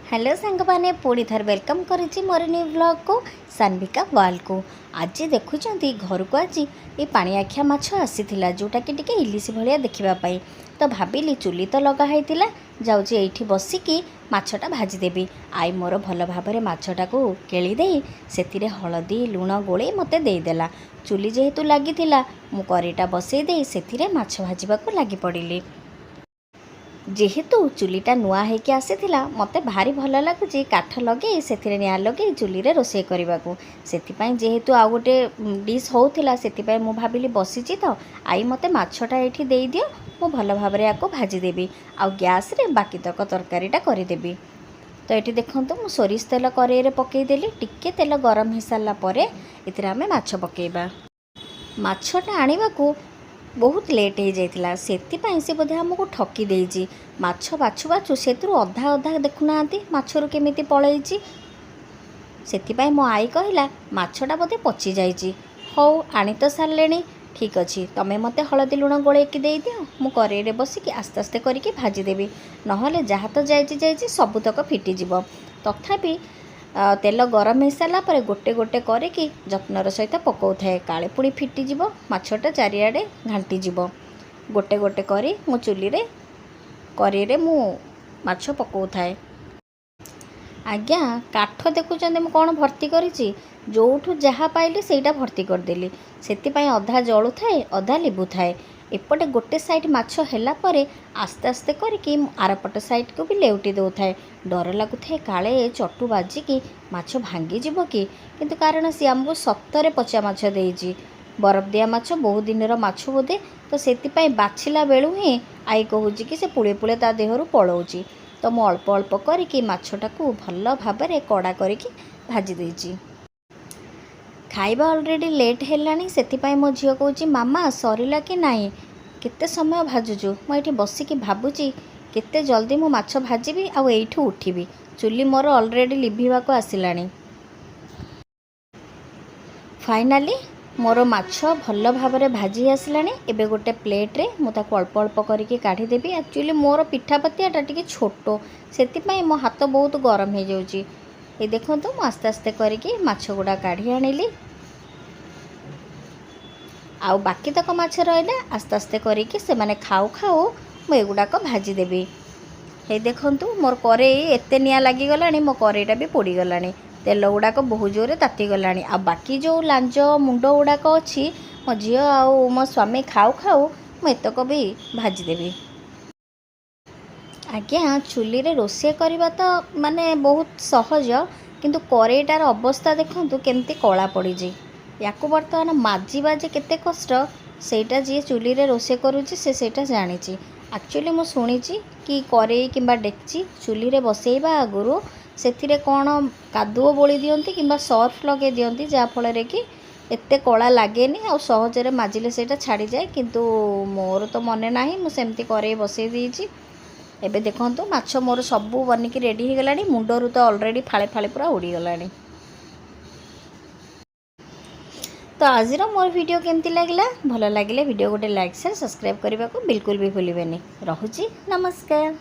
Hello सांग मैंने पुणी थर वेलकम करुच्ची मोर न्यू ब्लॉग को सान्विका वर्ल्ड को। आज देखुं घर को आज ये पानी आखिया माछ आसी जोटा कि टिके इलिश भाया देखापी तो भाविली चुली तो लगाई जाऊँगी ये बसिकी माछटा भाजीदेवी। आई मोर भल भाव माछटा को केली से हलदी लुण गोले मते देदेला। चुली जेहेतु लगी मु करेटा बसई से माछ भाजवा लगी पड़ी। जेहेतु चुलीटा नुआ होकि आसीथिला मते भारी भल लगुच काठ लगे से निआ लगे चुली रे रोषे करने को। से जेहेतु आउ गोटे डिश होउथिला से मु भाविली बसीची तो आई मते माछटा एठी देई दियो मु भल भाव में आपको भाजीदेवी आ गैस रे बाकी तक तरकारीटा करदेवी। तो ये देखो मु सोरिष तेल कड़े पकईदेली टिके तेल गरम हो सारा पर ये आम माछ पकेबा। माछटा आने को बहुत लेट हो जाता से बोधे आमको ठकी देजी। माछ बाछु बाछु से अधा अधा देखुना माछरू केमी पलैची से मो आई कहला माछटा बोधे पची जाइए। हौ आनी तो सारे ठीक अच्छे तमें मते हलदी लुण गोलैकी दे दियो मु कड़े बसिकी आस्ते आस्ते करके भाजीदेवी नहले जहाँ तो जाइए सबुतक फिटिଯିବ। तथापि तेल गरम हो सारा पर गोटे गोटे करके जत्नर सहित पकाउଥାଏ काले पुणी फिटिଯିବ माछटा चारिआडे घांटीଯିବ। गोटे गोटे करी मो चुली रे कड़े मु माछ पकाउଥାଏ। आज्ञा काठ देखुं मु कौन भर्ती करी जोठू जहाँ पाइली सेटा भर्ती करदेली से अधा जलू थाए अधा लिबू थाए। एपटे गोटे साइड माछ हैला परे आस्ते आस्ते करके आरपट साइड को भी लेउटी दो थाए। डर लगुए काले चटू बाजिकी माछ भांगी जीव कि किंतु कारण सी आमको सप्तरे पचा माछ देइछि बरफ दिया माछ बहुत दिन माछ बोधे तो से बाछिला बेलू ही आई कहूँ कि से पुले पुले ता देहरु पलाऊँगी। तो मु अल्प अल्प करके माछटा को भल भाव में कड़ा करके भाजी देइछि। खाइबा ऑलरेडी लेट हेलानी से मो झील कहूँ मामा सरिला कि नाई केते समय भाजुचु मुझे बसिकी भावुची केते जल्दी मु माछ भाजीबी आउ एठू उठिबी। चुली मोर ऑलरेडी लिभिबा को आसिलानी। फाइनाली मोर माछ भल भाव में भाजी आसिलानी। एबे गोटे प्लेट रे मु ताको अल्प अल्प करके काढ़ी देबी। एक्चुअली मोर पिठा पतियाटा टिके छोटो से मो हाथ बहुत गरम हो जाउची। ये देखो तो आस्ते आस्ते करके माछ गुड़ा काढ़ी आनिली आउ बाकी तक माछ रहा आस्ते आस्ते करके से माने खाऊ खाऊ मु एगुड़ाक भाजीदेवी। ये देखूँ मोर करे एते निआ लगिगला मो करेटा भी पोड़ीगला तेल गुड़ाक बहुत जोरे तातीगला। आ बाकी जो लांज मुंड गुड़ाक अच्छी मो झील आउ मो स्वामी खाऊ खाऊ मु एतक भी भाजीदेवी। आज्ञा चुली रे रोषे करवा तो माने बहुत सहज किंतु करेटार अवस्था देखूँ केमती कला पड़ी या बर्तमान माजिबा जे केते कष्ट सेटा जी चुली रे रोषे करुच्ची सेटा जानी। एक्चुअली मु शुणी कि करेई किंबा डेक्ची चुली रे बसैबा आगुरु से कौन कादुओ बोली दियंती किंबा सर्फ लगे दियंती जहाँफल कि एते कला लागेनी आ सहजरे माजिले सेटा छाड़ी जाए। किंतु मोर तो मने नाही मु सेमती करेई बसई देइची। एबे देखंतु माछ मोर सबू बनिकी रेडी हो गलानी मुंडरू तो ऑलरेडी फाळे फाळे पूरा उड़ी गलानी। तो आज मोर वीडियो केमती लगला भल लगे वीडियो गोटे लाइक शेयर सब्सक्राइब करने को बिल्कुल भी भूलिबेनी। रहुची नमस्कार।